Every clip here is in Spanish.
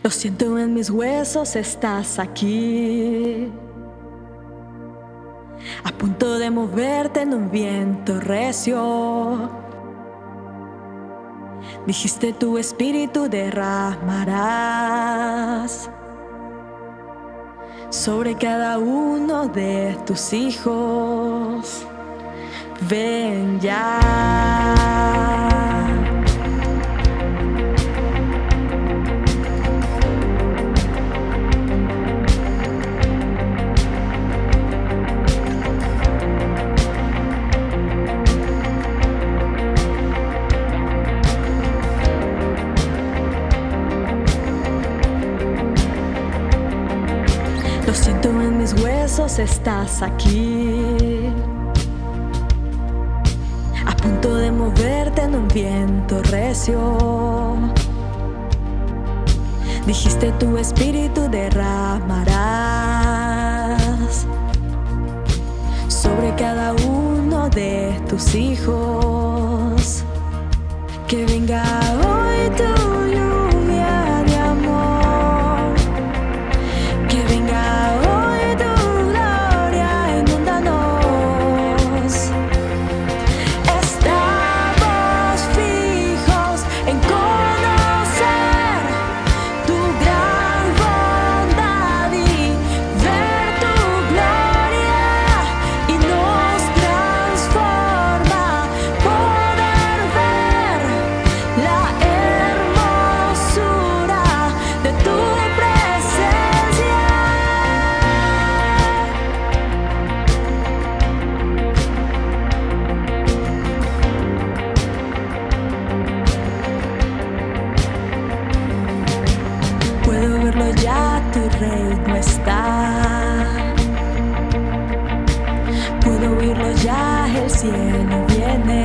Lo siento en mis huesos, estás aquí, a punto de moverte en un viento recio. Dijiste tu espíritu derramarás sobre cada uno de tus hijos. Ven ya. Lo siento en mis huesos, estás aquí, a punto de moverte en un viento recio. Dijiste tu espíritu derramarás sobre cada uno de tus hijos. Que venga hoy tu lluvia de amor, que venga hoy tu gloria, inúndanos. Estamos fijos en conocer tu gran bondad y ver tu gloria, y nos transforma poder ver la hermosura de tu presencia. Puedo verlo ya, tu reino está. Puedo oírlo ya, el cielo viene.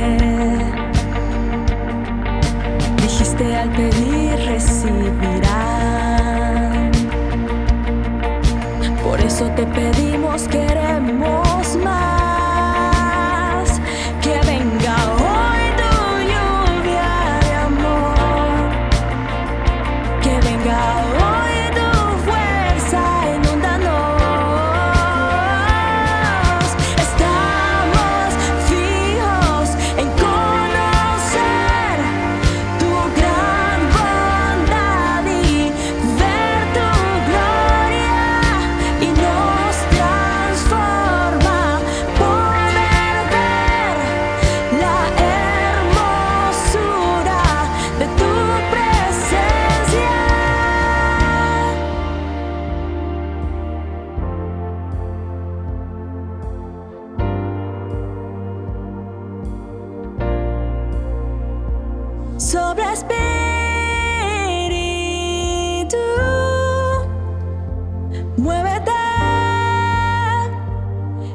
Dijiste al pedir recibirán. Por eso te pedimos, queremos más. Que venga hoy tu lluvia de amor, que venga hoy tu fuerza, inúndanos. Estamos fijos en conocer tu gran bondad y ver tu gloria, y nos transforma poder ver la hermosura de tu presencia. Sobre espíritu, muévete.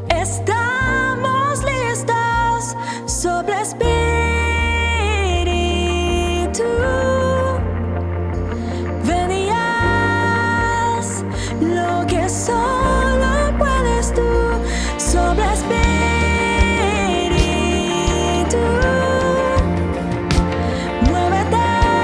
Estamos listos. Sobre espíritu, ven y haz lo que solo puedes tú. Sobre espíritu, muévete.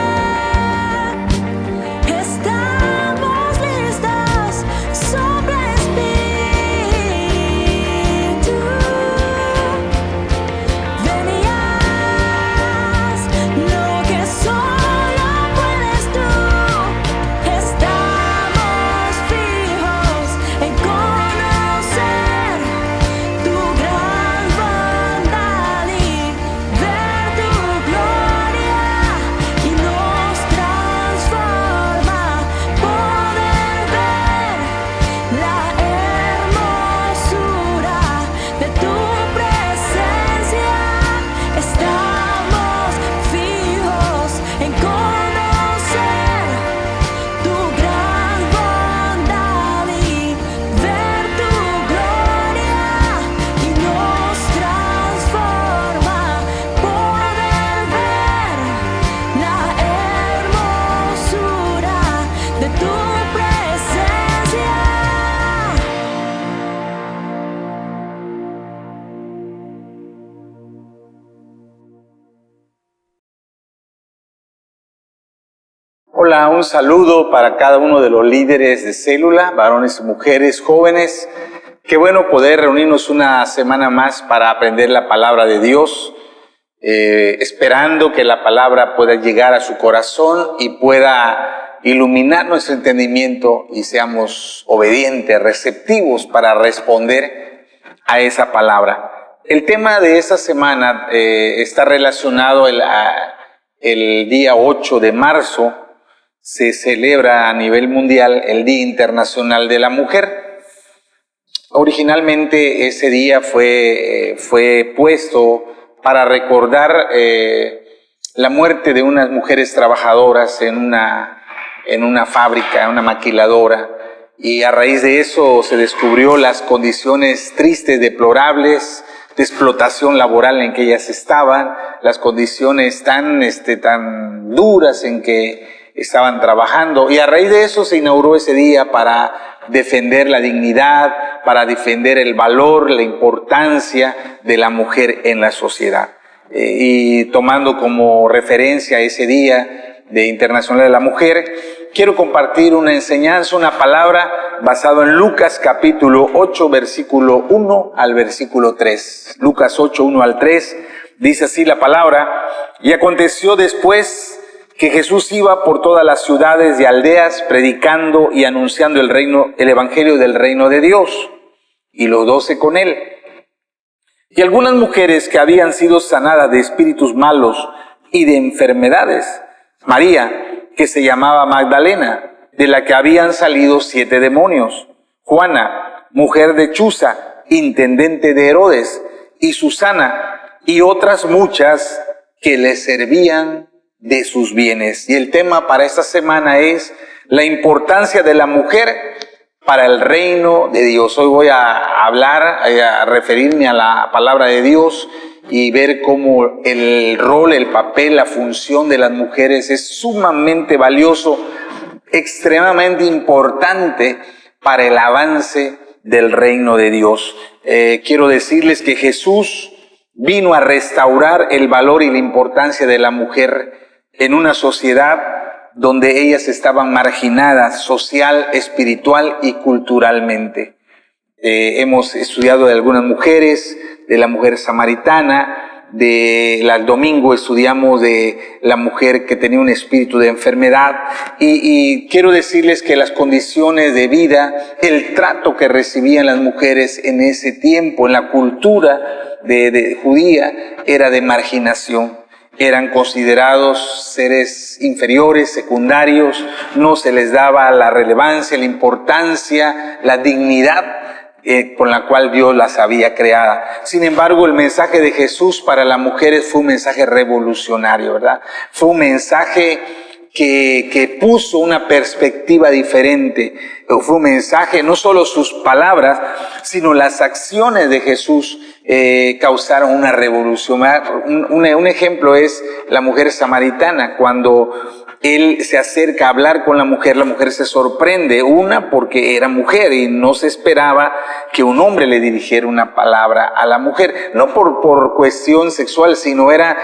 Hola, un saludo para cada uno de los líderes de célula, varones y mujeres, jóvenes. Qué bueno poder reunirnos una semana más para aprender la palabra de Dios, esperando que la palabra pueda llegar a su corazón y pueda iluminar nuestro entendimiento y seamos obedientes, receptivos para responder a esa palabra. El tema de esta semana está relacionado el día 8 de marzo. Se celebra a nivel mundial el Día Internacional de la Mujer. Originalmente ese día fue puesto para recordar la muerte de unas mujeres trabajadoras en una fábrica, una maquiladora, y a raíz de eso se descubrió las condiciones tristes, deplorables, de explotación laboral en que ellas estaban, las condiciones tan duras en que estaban trabajando, y a raíz de eso se inauguró ese día para defender la dignidad, para defender el valor, la importancia de la mujer en la sociedad. Y tomando como referencia ese Día Internacional de la Mujer, quiero compartir una enseñanza, una palabra basada en Lucas capítulo 8, versículo 1 al versículo 3. Lucas 8, 1 al 3, dice así la palabra: y aconteció después que Jesús iba por todas las ciudades y aldeas predicando y anunciando el evangelio del reino de Dios, y los 12 con él. Y algunas mujeres que habían sido sanadas de espíritus malos y de enfermedades, María, que se llamaba Magdalena, de la que habían salido 7 demonios, Juana, mujer de Chuza, intendente de Herodes, y Susana, y otras muchas que le servían de sus bienes. Y el tema para esta semana es la importancia de la mujer para el reino de Dios. Hoy voy a referirme a la palabra de Dios y ver cómo el rol, el papel, la función de las mujeres es sumamente valioso, extremadamente importante para el avance del reino de Dios. Quiero decirles que Jesús vino a restaurar el valor y la importancia de la mujer en una sociedad donde ellas estaban marginadas social, espiritual y culturalmente. Hemos estudiado de algunas mujeres, de la mujer samaritana, el domingo estudiamos de la mujer que tenía un espíritu de enfermedad, y quiero decirles que las condiciones de vida, el trato que recibían las mujeres en ese tiempo, en la cultura judía, era de marginación. Eran considerados seres inferiores, secundarios, no se les daba la relevancia, la importancia, la dignidad con la cual Dios las había creado. Sin embargo, el mensaje de Jesús para las mujeres fue un mensaje revolucionario, ¿verdad? Fue un mensaje que puso una perspectiva diferente. Fue un mensaje, no solo sus palabras, sino las acciones de Jesús causaron una revolución. Un ejemplo es la mujer samaritana. Cuando él se acerca a hablar con la mujer se sorprende, porque era mujer y no se esperaba que un hombre le dirigiera una palabra a la mujer, no por cuestión sexual, sino era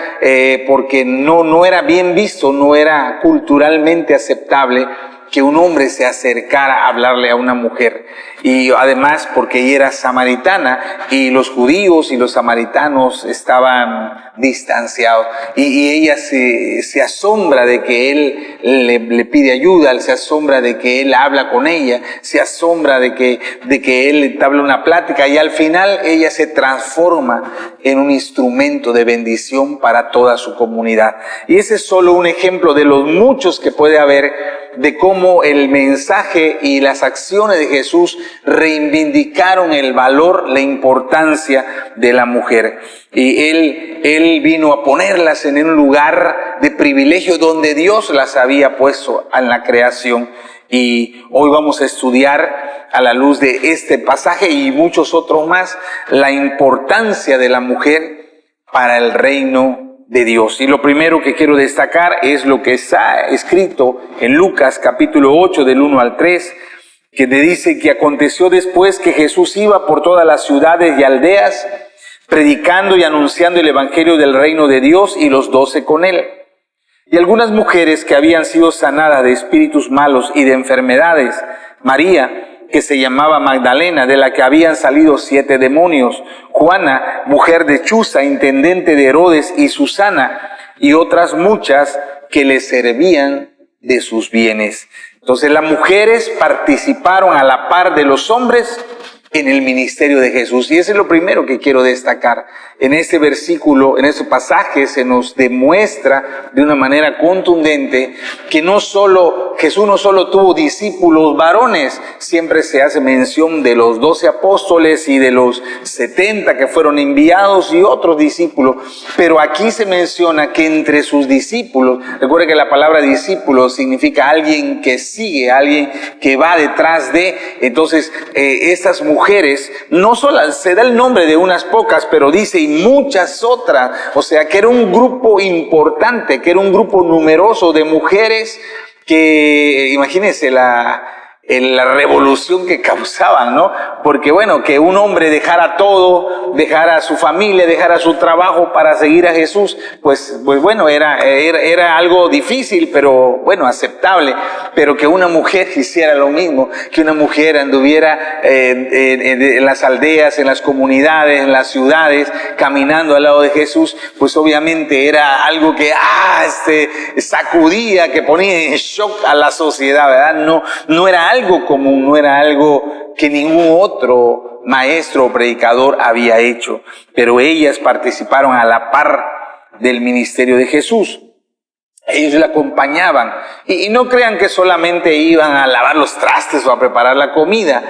porque no era bien visto, no era culturalmente aceptable que un hombre se acercara a hablarle a una mujer. Y además porque ella era samaritana y los judíos y los samaritanos estaban distanciados, y ella se asombra de que él le pide ayuda, se asombra de que él habla con ella, se asombra de que él entabla una plática, y al final ella se transforma en un instrumento de bendición para toda su comunidad. Y ese es solo un ejemplo de los muchos que puede haber de cómo el mensaje y las acciones de Jesús reivindicaron el valor, la importancia de la mujer. Y él vino a ponerlas en un lugar de privilegio donde Dios las había puesto en la creación. Y hoy vamos a estudiar, a la luz de este pasaje y muchos otros más, la importancia de la mujer para el reino de Dios. Y lo primero que quiero destacar es lo que está escrito en Lucas capítulo 8 del 1 al 3, que te dice que aconteció después que Jesús iba por todas las ciudades y aldeas predicando y anunciando el evangelio del reino de Dios, y los 12 con él. y algunas mujeres que habían sido sanadas de espíritus malos y de enfermedades. María, que se llamaba Magdalena, de la que habían salido 7 demonios. Juana, mujer de Chuza, intendente de Herodes, y Susana, y otras muchas que le servían de sus bienes. Entonces las mujeres participaron a la par de los hombres en el ministerio de Jesús. Y eso es lo primero que quiero destacar. En este versículo, en este pasaje, se nos demuestra de una manera contundente que Jesús no solo tuvo discípulos varones, siempre se hace mención de los 12 apóstoles y de los 70 que fueron enviados y otros discípulos, pero aquí se menciona que entre sus discípulos, recuerde que la palabra discípulo significa alguien que sigue, alguien que va detrás de. Entonces, estas mujeres, no solo se da el nombre de unas pocas, pero dice y muchas otras, o sea que era un grupo importante, que era un grupo numeroso de mujeres que, imagínense la revolución que causaban, ¿no? Porque bueno, que un hombre dejara todo, dejara a su familia, dejara su trabajo para seguir a Jesús, pues bueno, era algo difícil, pero bueno, aceptable. Pero que una mujer hiciera lo mismo, que una mujer anduviera en las aldeas, en las comunidades, en las ciudades, caminando al lado de Jesús, pues obviamente era algo que sacudía, que ponía en shock a la sociedad, ¿verdad? No era algo común, no era algo que ningún otro maestro o predicador había hecho, pero ellas participaron a la par del ministerio de Jesús. Ellos le acompañaban y no crean que solamente iban a lavar los trastes o a preparar la comida.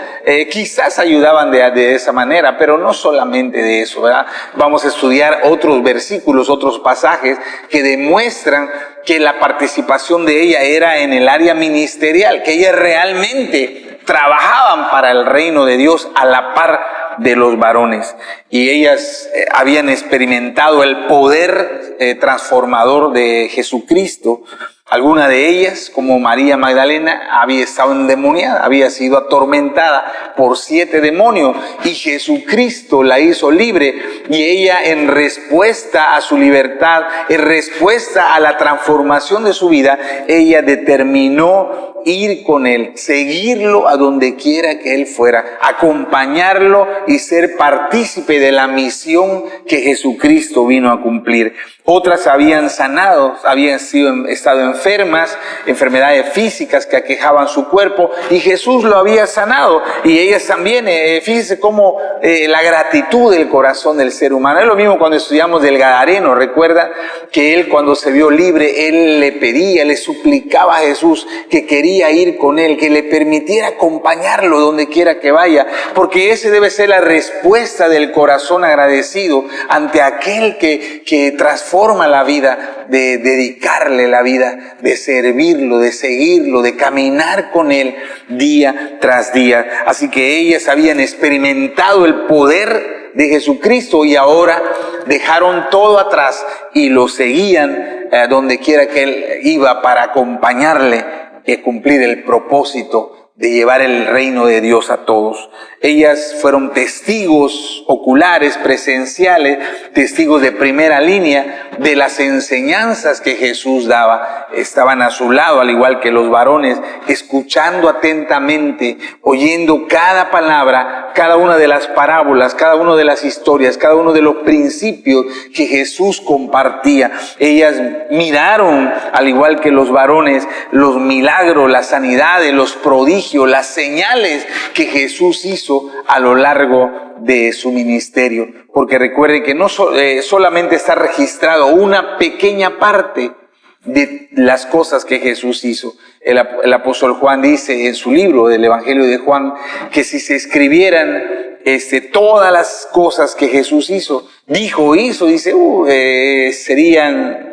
Quizás ayudaban de esa manera, pero no solamente de eso, ¿verdad? Vamos a estudiar otros versículos, otros pasajes que demuestran que la participación de ella era en el área ministerial, que ellas realmente trabajaban para el reino de Dios a la par de los varones, y ellas habían experimentado el poder transformador de Jesucristo. Alguna de ellas, como María Magdalena, había estado endemoniada, había sido atormentada por 7 demonios, y Jesucristo la hizo libre, y ella, en respuesta a su libertad, en respuesta a la transformación de su vida, ella determinó ir con él, seguirlo a donde quiera que él fuera, acompañarlo y ser partícipe de la misión que Jesucristo vino a cumplir. Otras habían sanado, habían estado enfermas, enfermedades físicas que aquejaban su cuerpo, y Jesús lo había sanado. Y ellas también, fíjense cómo la gratitud del corazón del ser humano. Es lo mismo cuando estudiamos del Gadareno. Recuerda que él, cuando se vio libre, él le pedía, le suplicaba a Jesús que quería ir con él, que le permitiera acompañarlo donde quiera que vaya, porque ese debe ser la respuesta del corazón agradecido ante aquel que transforma la vida, de dedicarle la vida, de servirlo, de seguirlo, de caminar con él día tras día. Así que ellas habían experimentado el poder de Jesucristo y ahora dejaron todo atrás y lo seguían donde quiera que él iba, para acompañarle y cumplir el propósito de llevar el reino de Dios a todos. Ellas fueron testigos oculares, presenciales, testigos de primera línea de las enseñanzas que Jesús daba. Estaban a su lado, al igual que los varones, escuchando atentamente, oyendo cada palabra, cada una de las parábolas, cada una de las historias, cada uno de los principios que Jesús compartía. Ellas miraron, al igual que los varones, los milagros, las sanidades, los prodigios, las señales que Jesús hizo a lo largo de su ministerio. Porque recuerden que no solamente está registrado una pequeña parte de las cosas que Jesús hizo. El apóstol Juan dice en su libro del Evangelio de Juan que si se escribieran todas las cosas que Jesús hizo, serían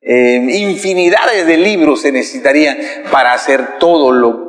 infinidades de libros se necesitarían para hacer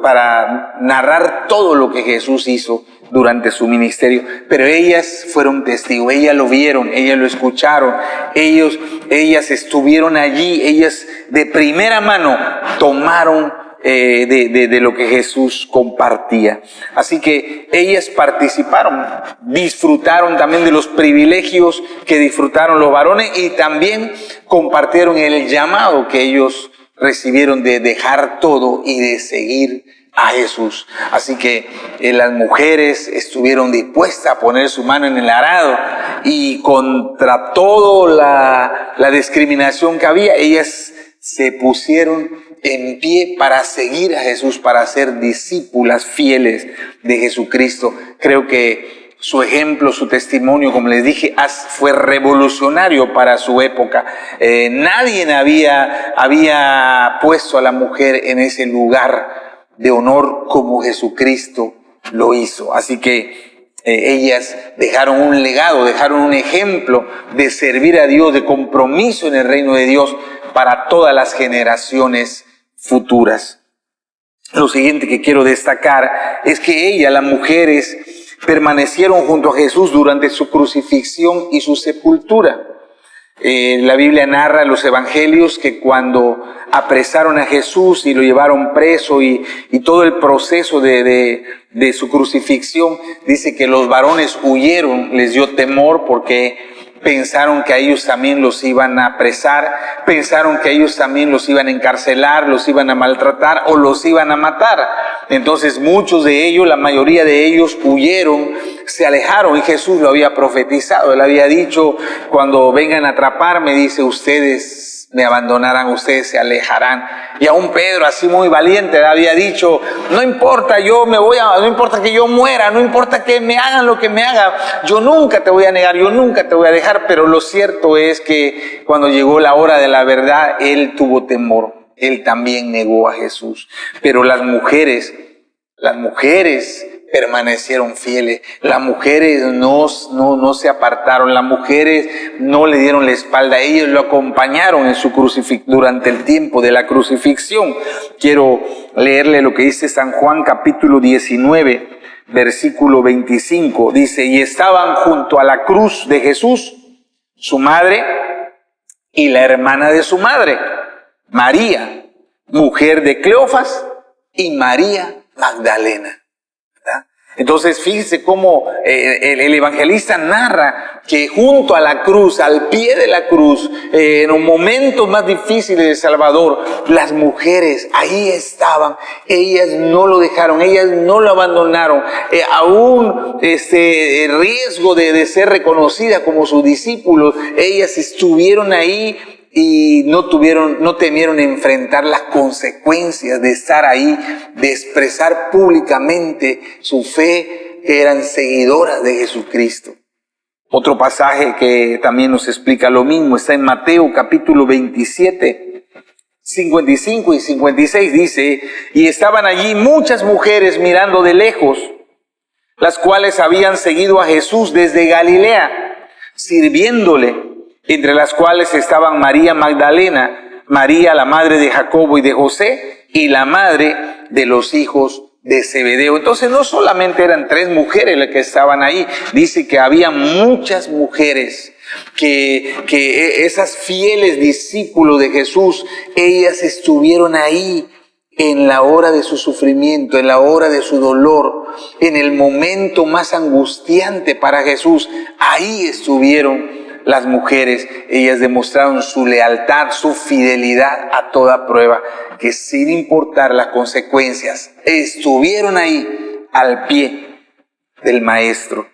para narrar todo lo que Jesús hizo durante su ministerio. Pero ellas fueron testigos, ellas lo vieron, ellas lo escucharon, ellas estuvieron allí, ellas de primera mano tomaron de lo que Jesús compartía. Así que ellas participaron, disfrutaron también de los privilegios que disfrutaron los varones y también compartieron el llamado que ellos recibieron de dejar todo y de seguir a Jesús. Así que las mujeres estuvieron dispuestas a poner su mano en el arado y contra toda la discriminación que había, ellas se pusieron en pie para seguir a Jesús, para ser discípulas fieles de Jesucristo. Creo que su ejemplo, su testimonio, como les dije, fue revolucionario para su época. Nadie había puesto a la mujer en ese lugar de honor como Jesucristo lo hizo. Así que ellas dejaron un legado, dejaron un ejemplo de servir a Dios, de compromiso en el reino de Dios para todas las generaciones futuras. Lo siguiente que quiero destacar es que las mujeres, permanecieron junto a Jesús durante su crucifixión y su sepultura. La Biblia narra en los evangelios que cuando apresaron a Jesús y lo llevaron preso y todo el proceso de su crucifixión, dice que los varones huyeron, les dio temor porque pensaron que a ellos también los iban a apresar, pensaron que a ellos también los iban a encarcelar, los iban a maltratar o los iban a matar. Entonces muchos de ellos, la mayoría de ellos huyeron, se alejaron y Jesús lo había profetizado. Él había dicho, cuando vengan a atraparme, dice, ustedes me abandonarán, ustedes se alejarán. Y aún Pedro, así muy valiente, le había dicho, no importa, no importa que yo muera, no importa que me hagan lo que me hagan, yo nunca te voy a negar, yo nunca te voy a dejar. Pero lo cierto es que cuando llegó la hora de la verdad, él tuvo temor, él también negó a Jesús. Pero las mujeres permanecieron fieles, las mujeres no se apartaron, las mujeres no le dieron la espalda, ellos lo acompañaron en su durante el tiempo de la crucifixión. Quiero leerle lo que dice San Juan capítulo 19, versículo 25, dice, y estaban junto a la cruz de Jesús, su madre y la hermana de su madre, María, mujer de Cleofas, y María Magdalena. Entonces fíjense cómo el evangelista narra que junto a la cruz, al pie de la cruz, en los momentos más difíciles de Salvador, las mujeres ahí estaban, ellas no lo dejaron, ellas no lo abandonaron, aún el riesgo de ser reconocidas como sus discípulos, ellas estuvieron ahí y no temieron enfrentar las consecuencias de estar ahí, de expresar públicamente su fe, que eran seguidoras de Jesucristo. Otro pasaje que también nos explica lo mismo está en Mateo capítulo 27, 55 y 56, dice, y estaban allí muchas mujeres mirando de lejos, las cuales habían seguido a Jesús desde Galilea, sirviéndole, entre las cuales estaban María Magdalena, María la madre de Jacobo y de José, y la madre de los hijos de Zebedeo. Entonces no solamente eran 3 mujeres las que estaban ahí, dice que había muchas mujeres, que esas fieles discípulos de Jesús, ellas estuvieron ahí en la hora de su sufrimiento, en la hora de su dolor, en el momento más angustiante para Jesús. Ahí estuvieron las mujeres, ellas demostraron su lealtad, su fidelidad a toda prueba, que sin importar las consecuencias, estuvieron ahí al pie del Maestro.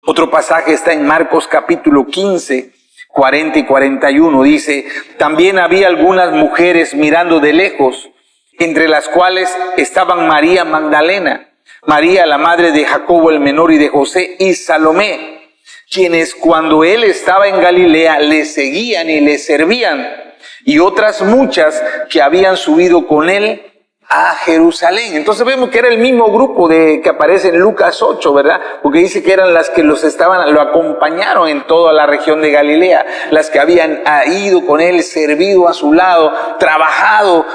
Otro pasaje está en Marcos capítulo 15, 40 y 41, dice, también había algunas mujeres mirando de lejos, entre las cuales estaban María Magdalena, María la madre de Jacobo el menor y de José, y Salomé, quienes cuando él estaba en Galilea le seguían y le servían, y otras muchas que habían subido con él a Jerusalén. Entonces vemos que era el mismo grupo que aparece en Lucas 8, ¿verdad? Porque dice que eran las que lo acompañaron en toda la región de Galilea, las que habían ido con él, servido a su lado, trabajado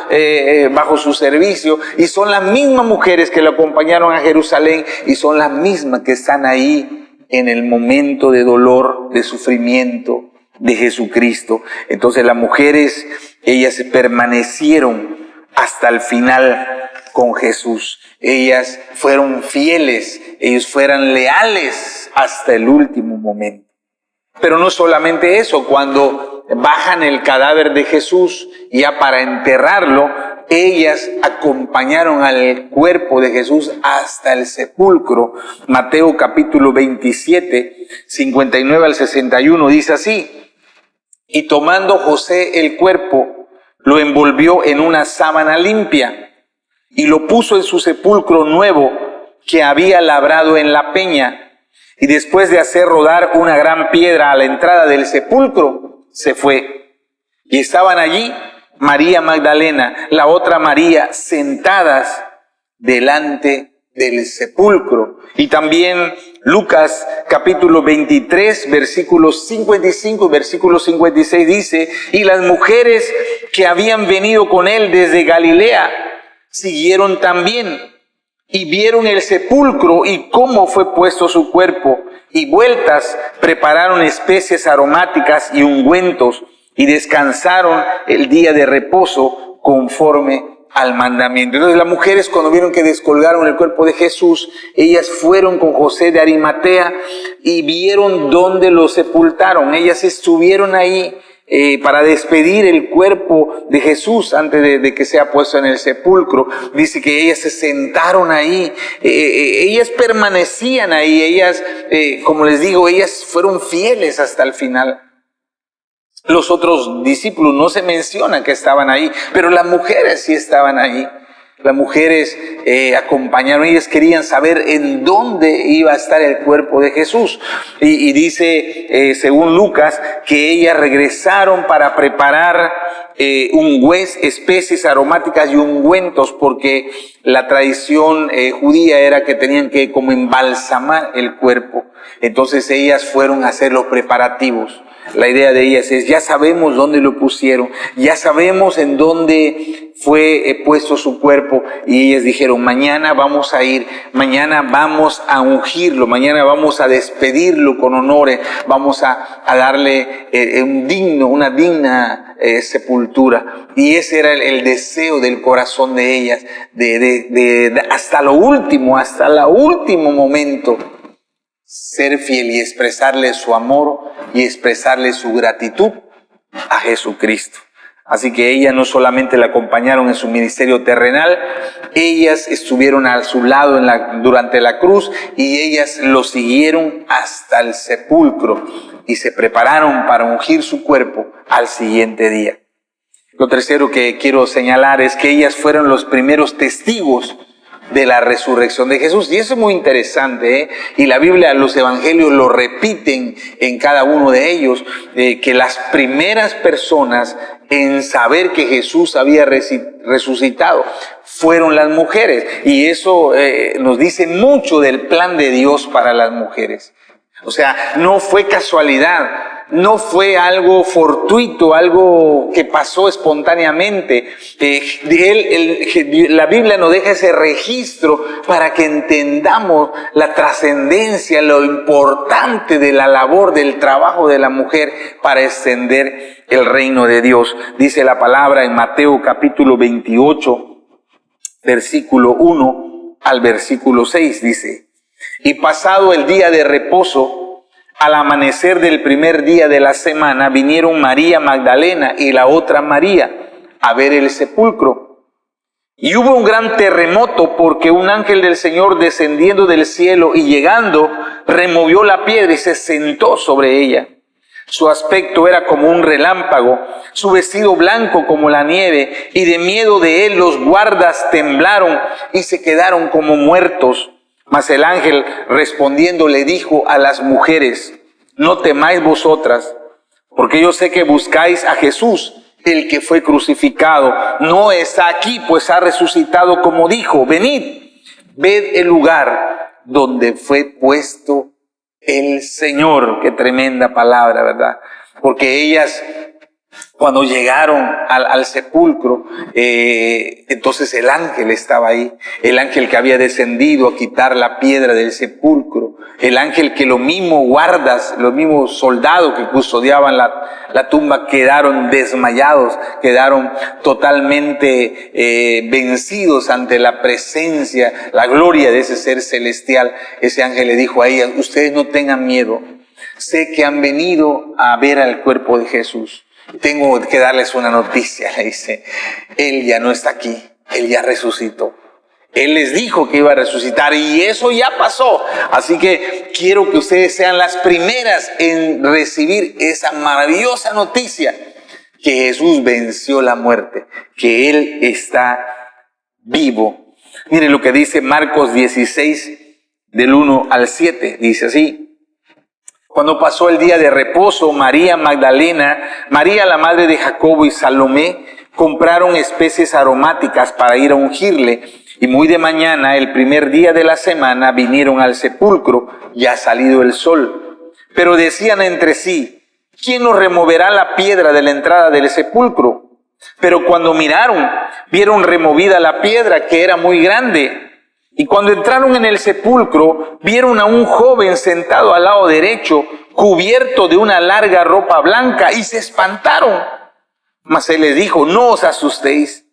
bajo su servicio, y son las mismas mujeres que lo acompañaron a Jerusalén, y son las mismas que están ahí en el momento de dolor, de sufrimiento de Jesucristo. Entonces las mujeres, ellas permanecieron hasta el final con Jesús. Ellas fueron fieles, ellos fueron leales hasta el último momento. Pero no solamente eso, cuando bajan el cadáver de Jesús ya para enterrarlo, ellas acompañaron al cuerpo de Jesús hasta el sepulcro. Mateo capítulo 27, 59 al 61 dice así: y tomando José el cuerpo, lo envolvió en una sábana limpia y lo puso en su sepulcro nuevo que había labrado en la peña. Y después de hacer rodar una gran piedra a la entrada del sepulcro, se fue. Y estaban allí María Magdalena, la otra María, sentadas delante del sepulcro. Y también Lucas capítulo 23, versículos 55 y versículo 56 dice: y las mujeres que habían venido con él desde Galilea siguieron también y vieron el sepulcro y cómo fue puesto su cuerpo, y vueltas prepararon especies aromáticas y ungüentos, y descansaron el día de reposo conforme al mandamiento. Entonces las mujeres, cuando vieron que descolgaron el cuerpo de Jesús, ellas fueron con José de Arimatea y vieron dónde lo sepultaron. Ellas estuvieron ahí para despedir el cuerpo de Jesús antes de que sea puesto en el sepulcro. Dice que ellas se sentaron ahí, ellas permanecían ahí, ellas, como les digo, ellas fueron fieles hasta el final. Los otros discípulos no se menciona que estaban ahí, pero las mujeres sí estaban ahí. Las mujeres acompañaron, ellas querían saber en dónde iba a estar el cuerpo de Jesús. Y dice, según Lucas, que ellas regresaron para preparar especies aromáticas y ungüentos, porque la tradición judía era que tenían que como embalsamar el cuerpo. Entonces ellas fueron a hacer los preparativos. La idea de ellas es: ya sabemos dónde lo pusieron, ya sabemos en dónde fue puesto su cuerpo. Y ellas dijeron: mañana vamos a ir, mañana vamos a ungirlo, mañana vamos a despedirlo con honores, vamos a darle una digna sepultura. Y ese era el deseo del corazón de ellas, de hasta lo último, hasta el último momento, ser fiel y expresarle su amor y expresarle su gratitud a Jesucristo. Así que ellas no solamente la acompañaron en su ministerio terrenal, ellas estuvieron a su lado durante la cruz, y ellas lo siguieron hasta el sepulcro y se prepararon para ungir su cuerpo al siguiente día. Lo tercero que quiero señalar es que ellas fueron los primeros testigos de la resurrección de Jesús. Y eso es muy interesante, y la Biblia, los evangelios lo repiten en cada uno de ellos, que las primeras personas en saber que Jesús había resucitado fueron las mujeres. Y eso nos dice mucho del plan de Dios para las mujeres. O sea, no fue casualidad, no fue algo fortuito, algo que pasó espontáneamente. La Biblia nos deja ese registro para que entendamos la trascendencia, lo importante de la labor, del trabajo de la mujer para extender el reino de Dios. Dice la palabra en Mateo capítulo 28, versículo 1 al versículo 6, dice: y pasado el día de reposo, al amanecer del primer día de la semana, vinieron María Magdalena y la otra María a ver el sepulcro. Y hubo un gran terremoto, porque un ángel del Señor, descendiendo del cielo y llegando, removió la piedra y se sentó sobre ella. Su aspecto era como un relámpago, su vestido blanco como la nieve, y de miedo de él los guardas temblaron y se quedaron como muertos. Mas el ángel respondiendo le dijo a las mujeres: no temáis vosotras, porque yo sé que buscáis a Jesús, el que fue crucificado. No está aquí, pues ha resucitado como dijo. Venid, ved el lugar donde fue puesto el Señor. Qué tremenda palabra, ¿verdad? Porque ellas, Cuando llegaron al sepulcro, entonces el ángel estaba ahí, el ángel que había descendido a quitar la piedra del sepulcro, el ángel que los mismos guardas, los mismos soldados que custodiaban la tumba quedaron desmayados, quedaron totalmente vencidos ante la presencia, la gloria de ese ser celestial. Ese ángel le dijo a ellas: ustedes no tengan miedo, sé que han venido a ver al cuerpo de Jesús. Tengo que darles una noticia, le dice. Él ya no está aquí, Él ya resucitó. Él les dijo que iba a resucitar y eso ya pasó. Así que quiero que ustedes sean las primeras en recibir esa maravillosa noticia, que Jesús venció la muerte, que Él está vivo. Miren lo que dice Marcos 16, del 1 al 7, dice así. Cuando pasó el día de reposo, María Magdalena, María la madre de Jacobo y Salomé compraron especies aromáticas para ir a ungirle. Y muy de mañana, el primer día de la semana, vinieron al sepulcro, ya salido el sol. Pero decían entre sí: ¿quién nos removerá la piedra de la entrada del sepulcro? Pero cuando miraron, vieron removida la piedra, que era muy grande. Y cuando entraron en el sepulcro, vieron a un joven sentado al lado derecho, cubierto de una larga ropa blanca, y se espantaron. Mas él les dijo: no os asustéis,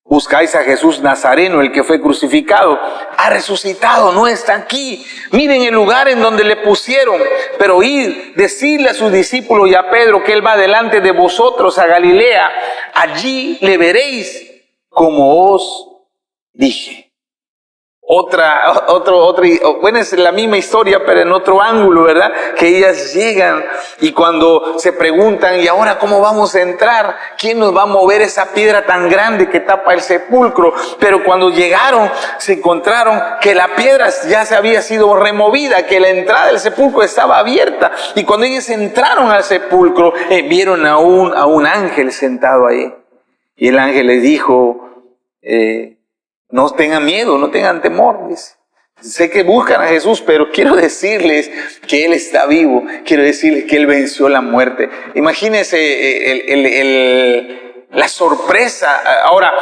buscáis a Jesús Nazareno, el que fue crucificado. Ha resucitado, no está aquí. Miren el lugar en donde le pusieron. Pero id, decidle a sus discípulos y a Pedro que él va delante de vosotros a Galilea. Allí le veréis, como os dije. Bueno, es la misma historia, pero en otro ángulo, ¿verdad? Que ellas llegan y cuando se preguntan: ¿y ahora cómo vamos a entrar? ¿Quién nos va a mover esa piedra tan grande que tapa el sepulcro? Pero cuando llegaron, se encontraron que la piedra ya se había sido removida, que la entrada del sepulcro estaba abierta. Y cuando ellos entraron al sepulcro, vieron a un ángel sentado ahí. Y el ángel les dijo: no tengan miedo, no tengan temor, dice. Sé que buscan a Jesús, pero quiero decirles que Él está vivo. Quiero decirles que Él venció la muerte. Imagínense la sorpresa. Ahora,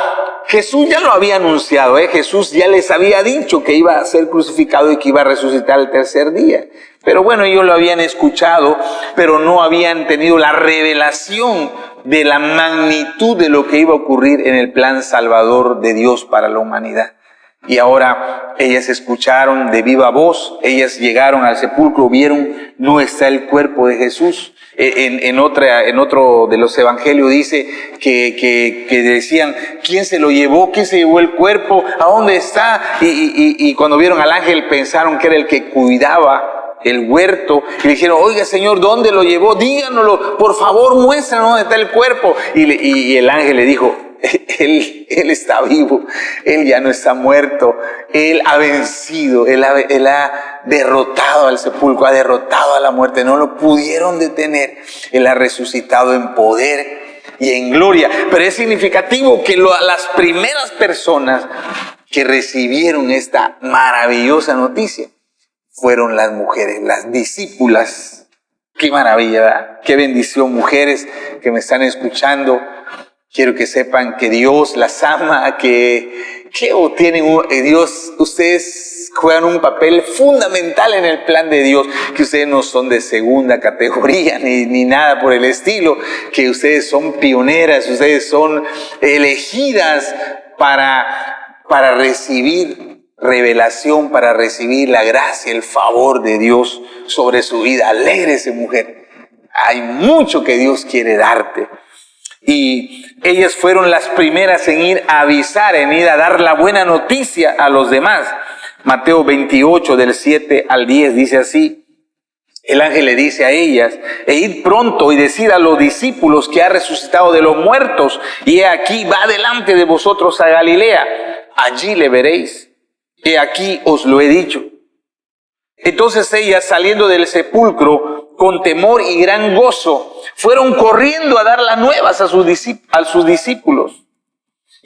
Jesús ya lo había anunciado, Jesús ya les había dicho que iba a ser crucificado y que iba a resucitar el tercer día. Pero bueno, ellos lo habían escuchado, pero no habían tenido la revelación de la magnitud de lo que iba a ocurrir en el plan salvador de Dios para la humanidad. Y ahora ellas escucharon de viva voz, ellas llegaron al sepulcro, vieron, no está el cuerpo de Jesús. En otro de los evangelios dice que decían: ¿quién se lo llevó? ¿Quién se llevó el cuerpo? ¿A dónde está? Y cuando vieron al ángel pensaron que era el que cuidaba el huerto, y le dijeron: oiga, Señor, ¿dónde lo llevó? Díganoslo, por favor, muéstranos dónde está el cuerpo. Y el ángel le dijo: Él está vivo, Él ya no está muerto, Él ha vencido, Él ha derrotado al sepulcro, ha derrotado a la muerte, no lo pudieron detener, Él ha resucitado en poder y en gloria. Pero es significativo que las primeras personas que recibieron esta maravillosa noticia fueron las mujeres, las discípulas. Qué maravilla, ¿verdad? Qué bendición, mujeres que me están escuchando. Quiero que sepan que Dios las ama, Dios, ustedes juegan un papel fundamental en el plan de Dios, que ustedes no son de segunda categoría ni nada por el estilo, que ustedes son pioneras, ustedes son elegidas para recibir revelación, para recibir la gracia, el favor de Dios sobre su vida. Alégrese, mujer. Hay mucho que Dios quiere darte. Y ellas fueron las primeras en ir a avisar, en ir a dar la buena noticia a los demás. Mateo 28, del 7 al 10, dice así. El ángel le dice a ellas: id pronto y decid a los discípulos que ha resucitado de los muertos, y he aquí va delante de vosotros a Galilea, allí le veréis. He aquí os lo he dicho. Entonces ellas, saliendo del sepulcro con temor y gran gozo, fueron corriendo a dar las nuevas a sus discípulos.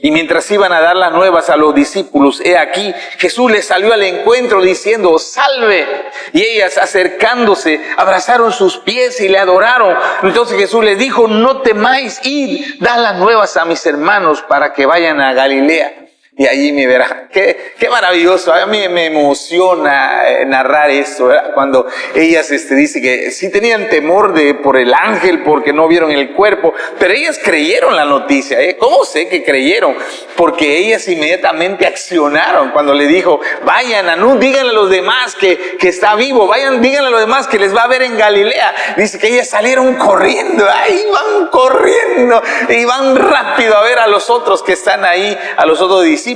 Y mientras iban a dar las nuevas a los discípulos, he aquí, Jesús les salió al encuentro diciendo, ¡salve! Y ellas, acercándose, abrazaron sus pies y le adoraron. Entonces Jesús les dijo, no temáis, id, dad las nuevas a mis hermanos para que vayan a Galilea. Y allí me verán. Qué maravilloso. A mí me emociona narrar esto, ¿verdad? Cuando ellas dicen que sí tenían temor por el ángel porque no vieron el cuerpo, pero ellas creyeron la noticia. ¿Cómo sé que creyeron? Porque ellas inmediatamente accionaron cuando le dijo, vayan, díganle a los demás que está vivo, vayan, díganle a los demás que les va a ver en Galilea. Dice que ellas salieron corriendo, ahí van corriendo y van rápido a ver a los otros que están ahí, a los otros discípulos.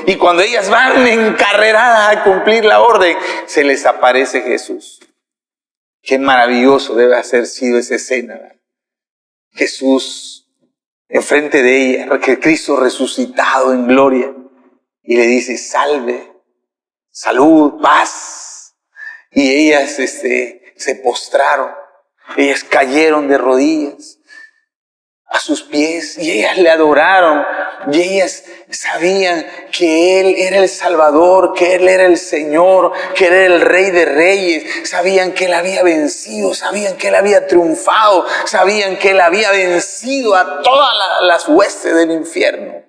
Y cuando ellas van encarreradas a cumplir la orden, se les aparece Jesús. Qué maravilloso debe haber sido esa escena, ¿verdad? Jesús enfrente de ella, que Cristo resucitado en gloria, y le dice, salve, salud, paz. Y ellas se postraron, ellas cayeron de rodillas a sus pies y ellas le adoraron, y ellas sabían que Él era el Salvador, que Él era el Señor, que Él era el Rey de Reyes. Sabían que Él había vencido, sabían que Él había triunfado, sabían que Él había vencido a todas las huestes del infierno.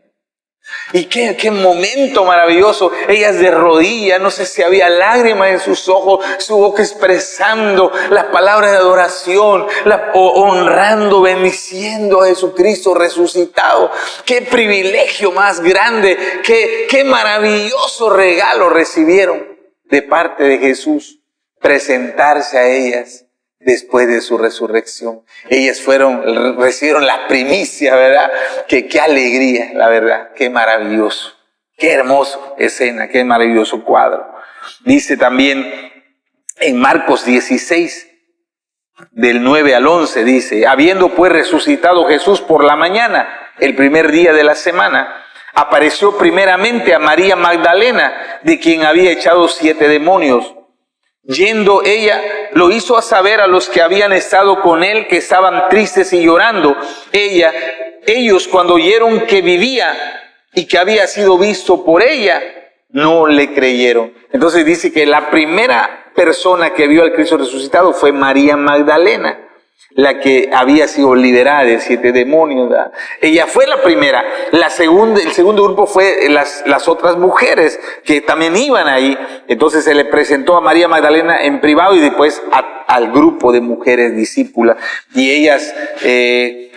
Y qué momento maravilloso. Ellas de rodillas, no sé si había lágrimas en sus ojos, su boca expresando las palabras de adoración, honrando, bendiciendo a Jesucristo resucitado. Qué privilegio más grande, qué maravilloso regalo recibieron de parte de Jesús, presentarse a ellas después de su resurrección. Ellas recibieron la primicia, ¿verdad? Qué alegría, la verdad, qué maravilloso, qué hermoso escena, qué maravilloso cuadro. Dice también en Marcos 16, del 9 al 11, dice, habiendo pues resucitado Jesús por la mañana, el primer día de la semana, apareció primeramente a María Magdalena, de quien había echado 7 demonios. Yendo ella, lo hizo a saber a los que habían estado con él, que estaban tristes y llorando. Ellos cuando oyeron que vivía y que había sido visto por ella, no le creyeron. Entonces dice que la primera persona que vio al Cristo resucitado fue María Magdalena, la que había sido liberada de 7 demonios, ¿verdad? Ella fue la primera. El segundo grupo fue las otras mujeres que también iban ahí. Entonces se le presentó a María Magdalena en privado y después al grupo de mujeres discípulas. Y ellas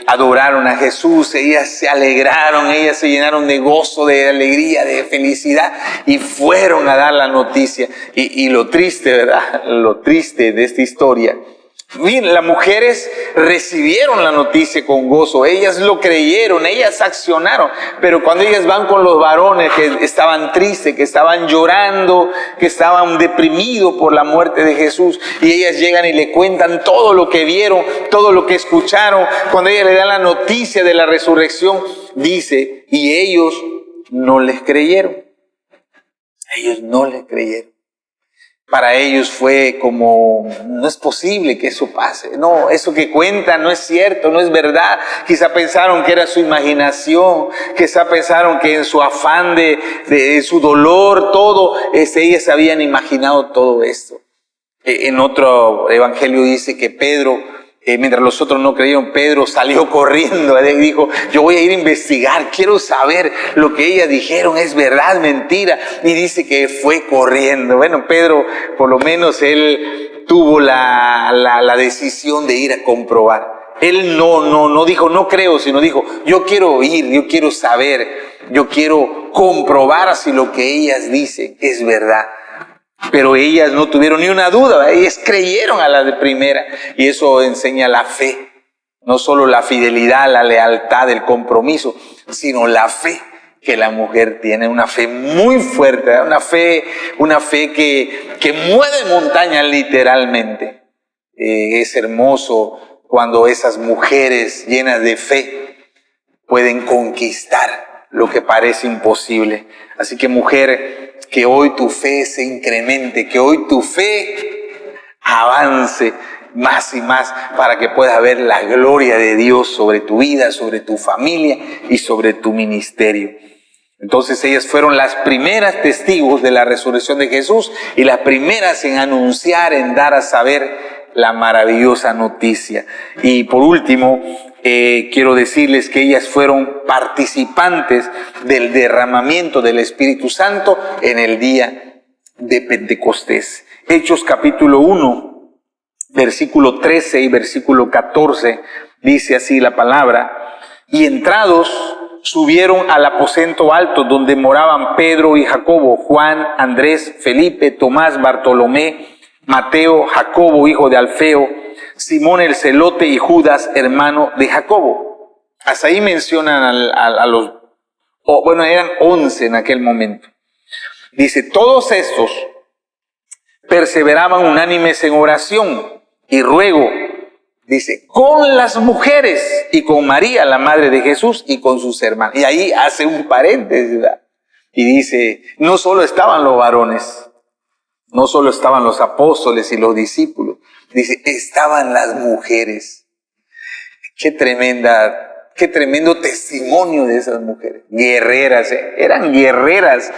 adoraron a Jesús, ellas se alegraron, ellas se llenaron de gozo, de alegría, de felicidad y fueron a dar la noticia. Y lo triste, ¿verdad? Lo triste de esta historia. Bien, las mujeres recibieron la noticia con gozo, ellas lo creyeron, ellas accionaron, pero cuando ellas van con los varones que estaban tristes, que estaban llorando, que estaban deprimidos por la muerte de Jesús, y ellas llegan y le cuentan todo lo que vieron, todo lo que escucharon, cuando ellas le dan la noticia de la resurrección, dice, y ellos no les creyeron, ellos no les creyeron. Para ellos fue como, no es posible que eso pase. No, eso que cuentan no es cierto, no es verdad. Quizá pensaron que era su imaginación, quizá pensaron que en su afán de su dolor, todo, ellas habían imaginado todo esto. En otro evangelio dice que Pedro, mientras los otros no creyeron, Pedro salió corriendo y dijo, yo voy a ir a investigar, quiero saber lo que ellas dijeron, es verdad, mentira. Y dice que fue corriendo. Bueno, Pedro, por lo menos él tuvo la decisión de ir a comprobar. Él no dijo, no creo, sino dijo, yo quiero ir, yo quiero saber, yo quiero comprobar si lo que ellas dicen es verdad. Pero ellas no tuvieron ni una duda, ellas creyeron a la de primera, y eso enseña la fe, no solo la fidelidad, la lealtad, el compromiso, sino la fe que la mujer tiene, una fe muy fuerte, una fe que mueve montañas literalmente. Es hermoso cuando esas mujeres llenas de fe pueden conquistar lo que parece imposible. Así que mujer, que hoy tu fe se incremente, que hoy tu fe avance, más y más para que puedas ver la gloria de Dios sobre tu vida, sobre tu familia y sobre tu ministerio. Entonces ellas fueron las primeras testigos de la resurrección de Jesús y las primeras en anunciar, en dar a saber la maravillosa noticia. Y por último, quiero decirles que ellas fueron participantes del derramamiento del Espíritu Santo en el día de Pentecostés. Hechos capítulo 1, versículo 13 y versículo 14, dice así la palabra: y entrados subieron al aposento alto donde moraban Pedro y Jacobo, Juan, Andrés, Felipe, Tomás, Bartolomé, Mateo, Jacobo, hijo de Alfeo, Simón el celote y Judas, hermano de Jacobo. Hasta ahí mencionan a los, eran 11 en aquel momento. Dice, todos estos perseveraban unánimes en oración y ruego, dice, con las mujeres y con María, la madre de Jesús, y con sus hermanos. Y ahí hace un paréntesis, ¿verdad? Y dice, no solo estaban los varones, no solo estaban los apóstoles y los discípulos, dice, estaban las mujeres. Qué tremendo testimonio de esas mujeres. Guerreras, eran guerreras.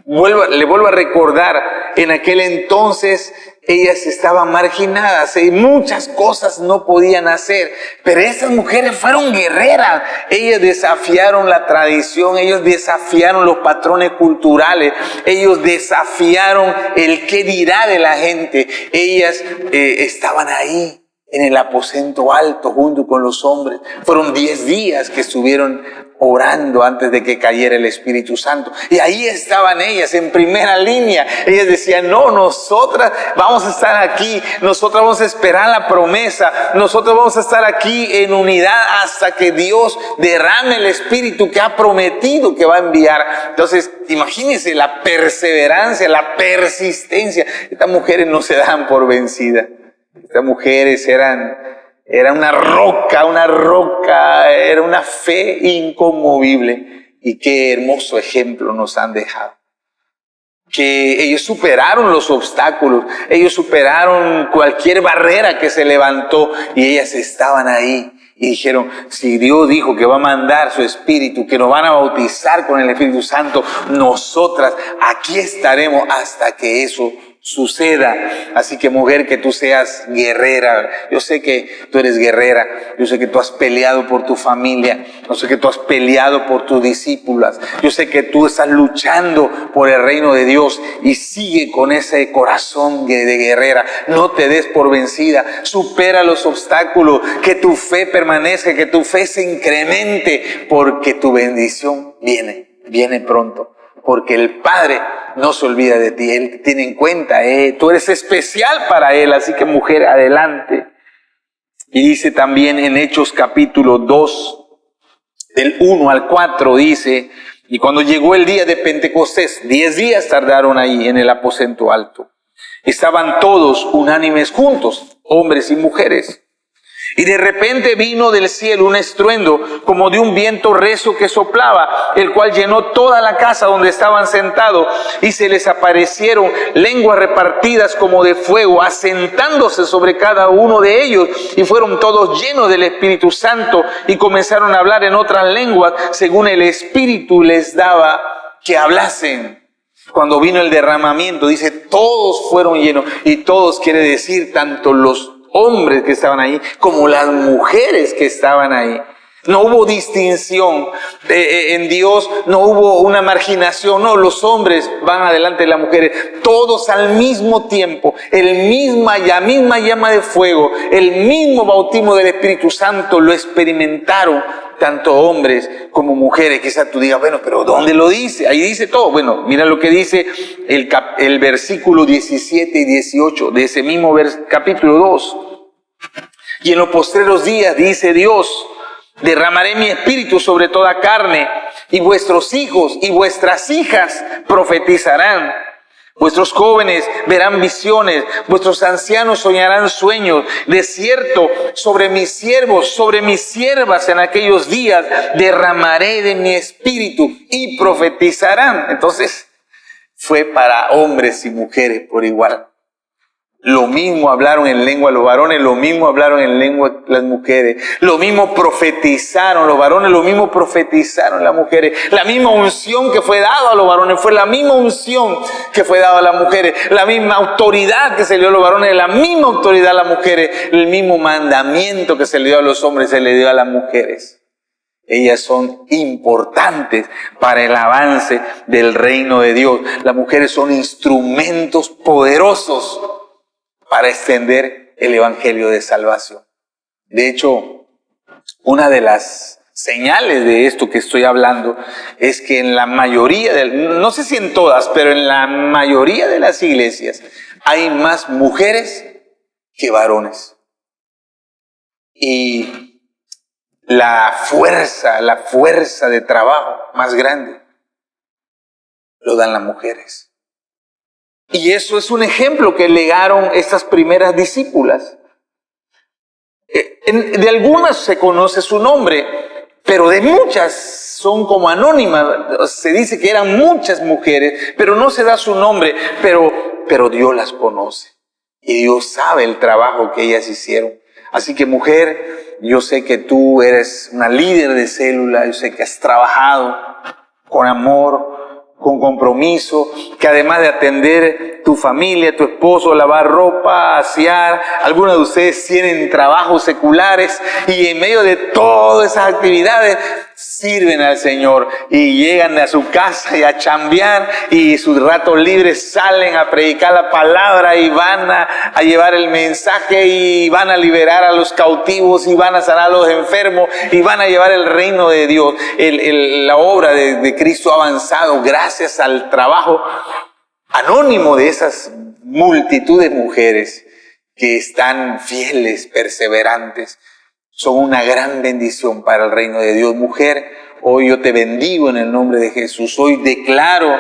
Le vuelvo a recordar, en aquel entonces ellas estaban marginadas y muchas cosas no podían hacer, pero esas mujeres fueron guerreras. Ellas desafiaron la tradición, ellos desafiaron los patrones culturales, ellos desafiaron el qué dirá de la gente. Ellas estaban ahí en el aposento alto junto con los hombres. Fueron 10 días que estuvieron orando antes de que cayera el Espíritu Santo. Y ahí estaban ellas en primera línea. Ellas decían, no, nosotras vamos a estar aquí, nosotras vamos a esperar la promesa, nosotros vamos a estar aquí en unidad hasta que Dios derrame el Espíritu que ha prometido que va a enviar. Entonces, imagínense la perseverancia, la persistencia. Estas mujeres no se dan por vencidas. Estas mujeres eran una roca, era una fe inconmovible. Y qué hermoso ejemplo nos han dejado. Que ellos superaron los obstáculos, ellos superaron cualquier barrera que se levantó y ellas estaban ahí. Y dijeron, si Dios dijo que va a mandar su Espíritu, que nos van a bautizar con el Espíritu Santo, nosotras aquí estaremos hasta que eso suceda. Así que mujer, que tú seas guerrera. Yo sé que tú eres guerrera, yo sé que tú has peleado por tu familia, yo sé que tú has peleado por tus discípulas, yo sé que tú estás luchando por el reino de Dios y sigue con ese corazón de guerrera. No te des por vencida, supera los obstáculos, que tu fe permanezca, que tu fe se incremente, porque tu bendición viene pronto. Porque el Padre no se olvida de ti, Él te tiene en cuenta, tú eres especial para Él, así que mujer, adelante. Y dice también en Hechos capítulo 2, del 1 al 4, dice, y cuando llegó el día de Pentecostés, 10 días tardaron ahí en el aposento alto, estaban todos unánimes juntos, hombres y mujeres. Y de repente vino del cielo un estruendo como de un viento recio que soplaba, el cual llenó toda la casa donde estaban sentados, y se les aparecieron lenguas repartidas como de fuego, asentándose sobre cada uno de ellos, y fueron todos llenos del Espíritu Santo y comenzaron a hablar en otras lenguas según el Espíritu les daba que hablasen. Cuando vino el derramamiento, dice, todos fueron llenos, y todos quiere decir tanto los hombres que estaban ahí como las mujeres que estaban ahí. No hubo distinción en Dios, no hubo una marginación, no, los hombres van adelante de las mujeres, todos al mismo tiempo, la misma llama de fuego, el mismo bautismo del Espíritu Santo lo experimentaron tanto hombres como mujeres. Quizás tú digas, bueno, pero ¿dónde lo dice? Ahí dice todo. Bueno, mira lo que dice el versículo 17 y 18 de ese mismo capítulo 2. Y en los postreros días, dice Dios, derramaré mi espíritu sobre toda carne, y vuestros hijos y vuestras hijas profetizarán. Vuestros jóvenes verán visiones, vuestros ancianos soñarán sueños. De cierto, sobre mis siervos, sobre mis siervas en aquellos días derramaré de mi espíritu y profetizarán. Entonces, fue para hombres y mujeres por igual. Lo mismo hablaron en lengua los varones, lo mismo hablaron en lengua las mujeres. Lo mismo profetizaron los varones, lo mismo profetizaron las mujeres. La misma unción que fue dada a los varones fue la misma unción que fue dada a las mujeres. La misma autoridad que se le dio a los varones, la misma autoridad a las mujeres. El mismo mandamiento que se le dio a los hombres se le dio a las mujeres. Ellas son importantes para el avance del reino de Dios. Las mujeres son instrumentos poderosos para extender el evangelio de salvación. De hecho, una de las señales de esto que estoy hablando es que en la mayoría, no sé si en todas, pero en la mayoría de las iglesias hay más mujeres que varones. Y la fuerza de trabajo más grande lo dan las mujeres. Y eso es un ejemplo que legaron estas primeras discípulas. De algunas se conoce su nombre, pero de muchas son como anónimas. Se dice que eran muchas mujeres, pero no se da su nombre, pero Dios las conoce. Y Dios sabe el trabajo que ellas hicieron. Así que mujer, yo sé que tú eres una líder de célula, yo sé que has trabajado con amor, con compromiso, que además de atender tu familia, tu esposo, lavar ropa, asear, algunos de ustedes tienen trabajos seculares y en medio de todas esas actividades sirven al Señor y llegan a su casa y a chambear y sus ratos libres salen a predicar la palabra y van a llevar el mensaje y van a liberar a los cautivos y van a sanar a los enfermos y van a llevar el reino de Dios. La obra de Cristo ha avanzado gracias al trabajo anónimo de esas multitud de mujeres que están fieles, perseverantes. Son una gran bendición para el reino de Dios. Mujer, hoy yo te bendigo en el nombre de Jesús. Hoy declaro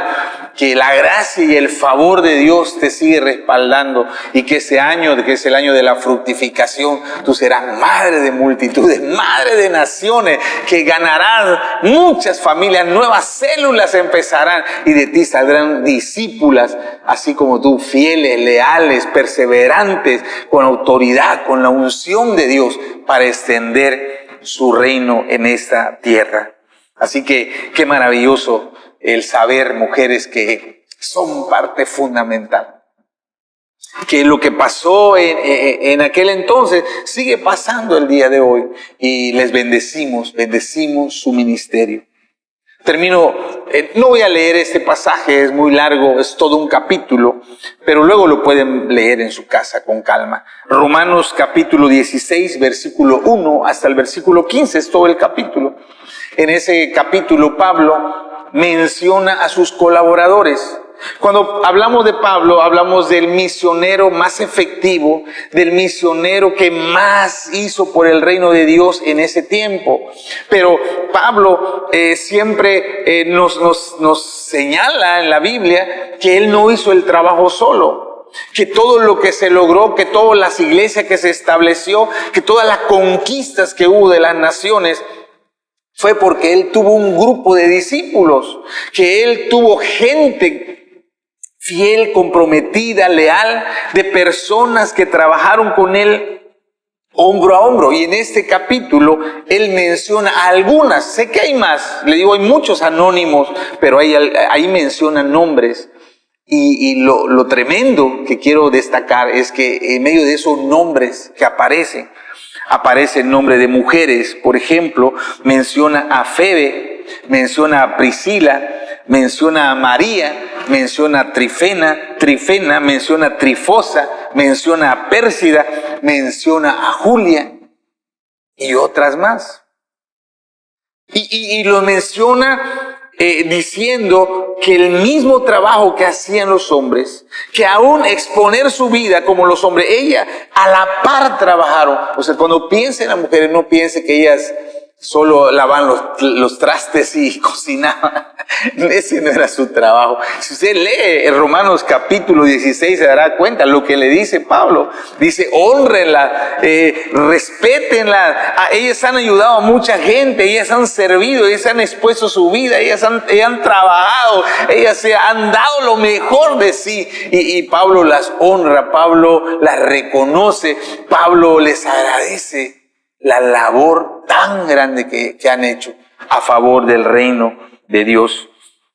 que la gracia y el favor de Dios te sigue respaldando y que ese año, que es el año de la fructificación, tú serás madre de multitudes, madre de naciones, que ganarás muchas familias, nuevas células empezarán y de ti saldrán discípulas, así como tú, fieles, leales, perseverantes, con autoridad, con la unción de Dios para extender su reino en esta tierra. Así que qué maravilloso el saber, mujeres, que son parte fundamental. Que lo que pasó en aquel entonces sigue pasando el día de hoy y les bendecimos su ministerio. Termino, no voy a leer este pasaje, es muy largo, es todo un capítulo, pero luego lo pueden leer en su casa con calma. Romanos capítulo 16, versículo 1 hasta el versículo 15, es todo el capítulo. En ese capítulo Pablo menciona a sus colaboradores. Cuando hablamos de Pablo, hablamos del misionero más efectivo, del misionero que más hizo por el reino de Dios en ese tiempo. Pero Pablo siempre nos señala en la Biblia que él no hizo el trabajo solo. Que todo lo que se logró, que todas las iglesias que se estableció, que todas las conquistas que hubo de las naciones, fue porque él tuvo un grupo de discípulos, que él tuvo gente fiel, comprometida, leal, de personas que trabajaron con él hombro a hombro. Y en este capítulo él menciona a algunas, sé que hay más, le digo, hay muchos anónimos, pero ahí menciona nombres. Y lo tremendo que quiero destacar es que en medio de esos nombres que aparece el nombre de mujeres. Por ejemplo, menciona a Febe, menciona a Priscila, menciona a María, menciona a Trifena, menciona a Trifosa, menciona a Pérsida, menciona a Julia y otras más. Y lo menciona diciendo que el mismo trabajo que hacían los hombres, que aún exponer su vida como los hombres, ella a la par trabajaron. O sea, cuando piensen las mujeres, no piense que ellas solo lavaban los trastes y cocinaban. Ese no era su trabajo. Si usted lee en Romanos capítulo 16 se dará cuenta lo que le dice Pablo. Dice, hónrenla, respétenla. Ellas han ayudado a mucha gente, ellas han servido, ellas han expuesto su vida, ellas han trabajado, ellas se han dado lo mejor de sí. Y Pablo las honra, Pablo las reconoce, Pablo les agradece la labor tan grande que han hecho a favor del reino de Dios.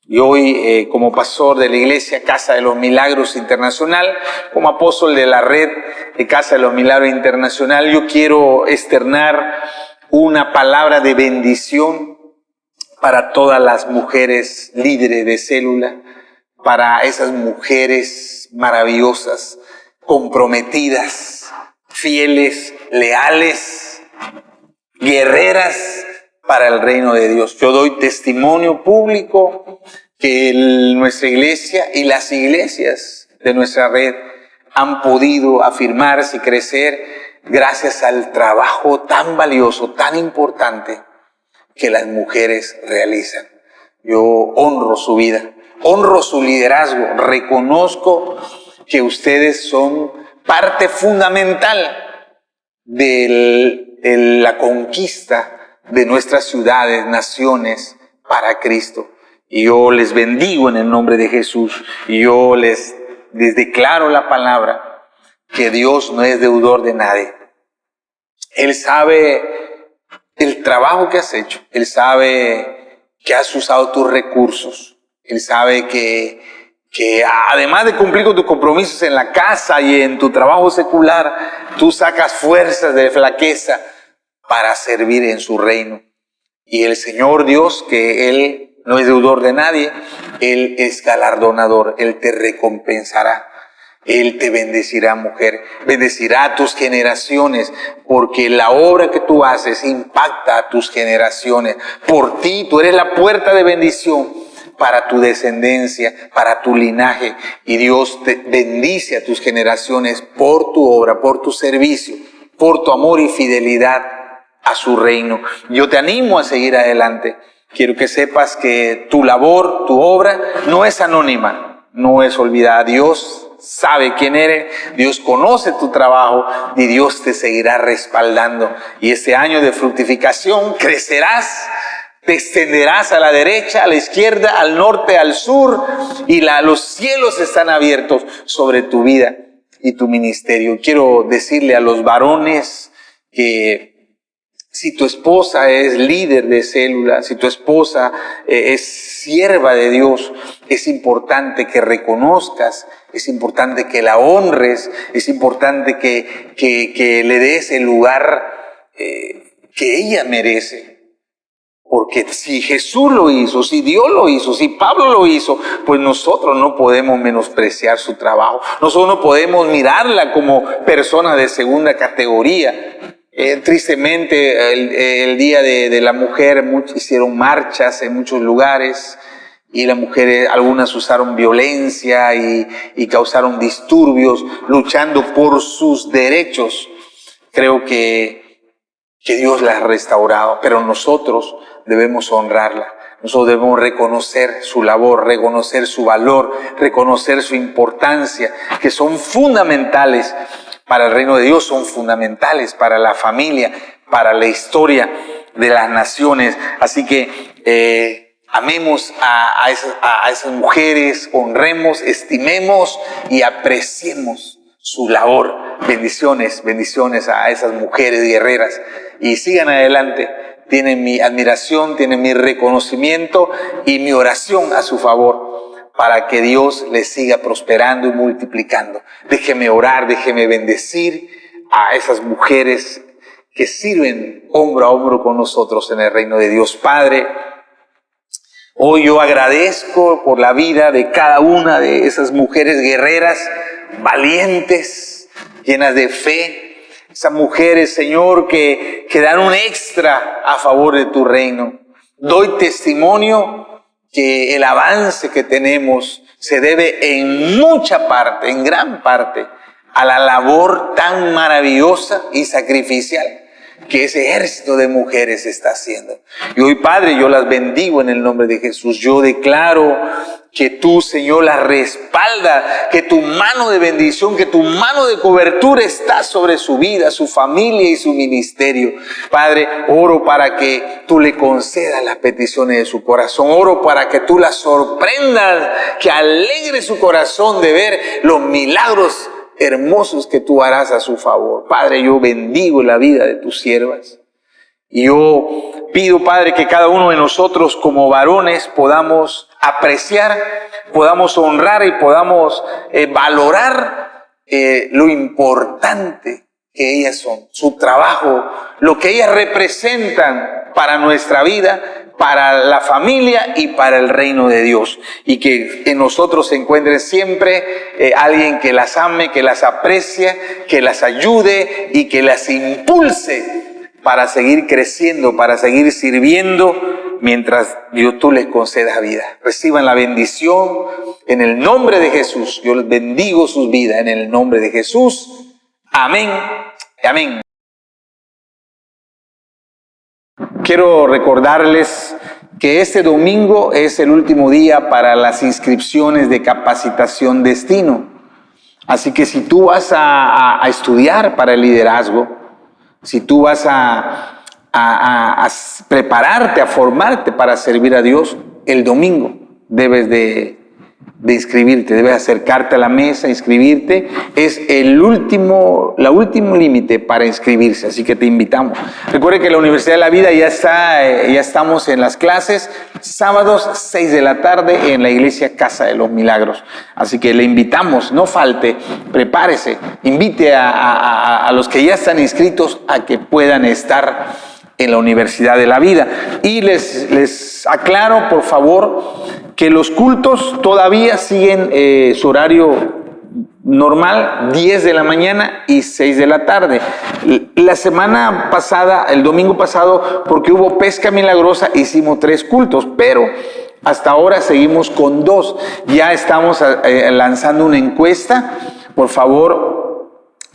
Y hoy, como pastor de la iglesia Casa de los Milagros Internacional, como apóstol de la red de Casa de los Milagros Internacional, yo quiero externar una palabra de bendición para todas las mujeres líderes de célula, para esas mujeres maravillosas, comprometidas, fieles, leales, guerreras para el reino de Dios. Yo doy testimonio público que nuestra iglesia y las iglesias de nuestra red han podido afirmarse y crecer gracias al trabajo tan valioso, tan importante que las mujeres realizan. Yo honro su vida, honro su liderazgo, reconozco que ustedes son parte fundamental de la conquista de nuestras ciudades, naciones, para Cristo. Y yo les bendigo en el nombre de Jesús. Y yo les declaro la palabra que Dios no es deudor de nadie. Él sabe el trabajo que has hecho. Él sabe que has usado tus recursos. Él sabe que además de cumplir con tus compromisos en la casa y en tu trabajo secular, tú sacas fuerzas de flaqueza para servir en su reino. Y el Señor Dios, que Él no es deudor de nadie, Él es galardonador, Él te recompensará, Él te bendecirá, mujer, bendecirá a tus generaciones, porque la obra que tú haces impacta a tus generaciones. Por ti, tú eres la puerta de bendición para tu descendencia, para tu linaje, y Dios te bendice a tus generaciones por tu obra, por tu servicio, por tu amor y fidelidad a su reino. Yo te animo a seguir adelante. Quiero que sepas que tu labor, tu obra, no es anónima, no es olvidada. Dios sabe quién eres, Dios conoce tu trabajo y Dios te seguirá respaldando. Y este año de fructificación crecerás, te extenderás a la derecha, a la izquierda, al norte, al sur, y los cielos están abiertos sobre tu vida y tu ministerio. Quiero decirle a los varones que si tu esposa es líder de célula, si tu esposa es sierva de Dios, es importante que reconozcas, es importante que la honres, es importante que le des el lugar que ella merece. Porque si Jesús lo hizo, si Dios lo hizo, si Pablo lo hizo, pues nosotros no podemos menospreciar su trabajo. Nosotros no podemos mirarla como persona de segunda categoría. Tristemente, el Día de la Mujer, hicieron marchas en muchos lugares y las mujeres, algunas usaron violencia y causaron disturbios, luchando por sus derechos. Creo que Dios las ha restaurado, pero nosotros debemos honrarla. Nosotros debemos reconocer su labor, reconocer su valor, reconocer su importancia, que son fundamentales para el reino de Dios, son fundamentales para la familia, para la historia de las naciones. Así que amemos a esas mujeres, honremos, estimemos y apreciemos su labor. Bendiciones, bendiciones a esas mujeres guerreras. Y sigan adelante. Tienen mi admiración, tienen mi reconocimiento y mi oración a su favor, para que Dios les siga prosperando y multiplicando. Déjeme orar, déjeme bendecir a esas mujeres que sirven hombro a hombro con nosotros en el reino de Dios. Padre, hoy yo agradezco por la vida de cada una de esas mujeres guerreras, valientes, llenas de fe. Esas mujeres, Señor, que dan un extra a favor de tu reino. Doy testimonio que el avance que tenemos se debe en mucha parte, en gran parte, a la labor tan maravillosa y sacrificial que ese ejército de mujeres está haciendo. Y hoy, Padre, yo las bendigo en el nombre de Jesús. Yo declaro que tú, Señor, las respalda, que tu mano de bendición, que tu mano de cobertura está sobre su vida, su familia y su ministerio. Padre, oro para que tú le concedas las peticiones de su corazón. Oro para que tú la sorprendas, que alegre su corazón de ver los milagros hermosos que tú harás a su favor. Padre, yo bendigo la vida de tus siervas. Y yo pido, Padre, que cada uno de nosotros como varones podamos apreciar, podamos honrar y podamos valorar lo importante que ellas son, su trabajo, lo que ellas representan para nuestra vida, para la familia y para el reino de Dios. Y que en nosotros se encuentre siempre alguien que las ame, que las aprecie, que las ayude y que las impulse para seguir creciendo, para seguir sirviendo, mientras tú les concedas vida. Reciban la bendición en el nombre de Jesús. Yo les bendigo sus vidas en el nombre de Jesús. Amén. Amén. Quiero recordarles que este domingo es el último día para las inscripciones de capacitación destino. Así que si tú vas a estudiar para el liderazgo, si tú vas a prepararte, a formarte para servir a Dios, el domingo debes de inscribirte, debes acercarte a la mesa, inscribirte. Es el último límite para inscribirse, así que te invitamos. Recuerde que la Universidad de la Vida ya estamos en las clases, sábados 6 de la tarde en la iglesia Casa de los Milagros. Así que le invitamos, no falte, prepárese, invite a los que ya están inscritos a que puedan estar en la Universidad de la Vida. Y les aclaro, por favor, que los cultos todavía siguen su horario normal, 10 de la mañana y 6 de la tarde. La semana pasada, el domingo pasado, porque hubo pesca milagrosa, hicimos 3 cultos, pero hasta ahora seguimos con 2. Ya estamos lanzando una encuesta. Por favor,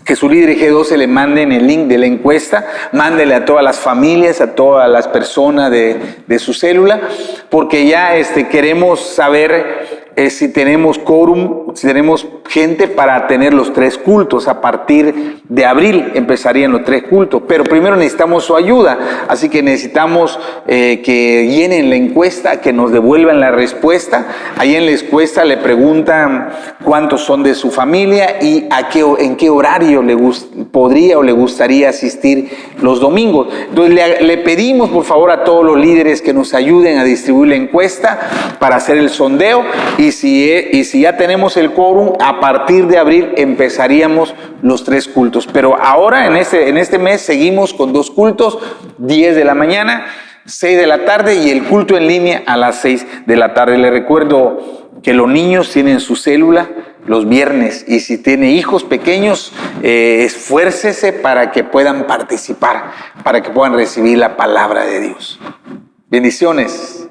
que su líder G12 le manden el link de la encuesta, mándele a todas las familias, a todas las personas de su célula, porque ya queremos saber si tenemos quórum, si tenemos gente para tener los 3 cultos. A partir de abril empezarían los 3 cultos, pero primero necesitamos su ayuda, así que necesitamos que llenen la encuesta, que nos devuelvan la respuesta. Ahí en la encuesta le preguntan cuántos son de su familia y en qué horario podría o le gustaría asistir los domingos. Entonces le pedimos por favor a todos los líderes que nos ayuden a distribuir la encuesta para hacer el sondeo. Y si ya tenemos el quórum, a partir de abril empezaríamos los 3 cultos. Pero ahora en este mes seguimos con 2 cultos, 10 de la mañana, 6 de la tarde y el culto en línea a las 6 de la tarde. Les recuerdo que los niños tienen su célula los viernes y si tiene hijos pequeños, esfuércese para que puedan participar, para que puedan recibir la palabra de Dios. Bendiciones.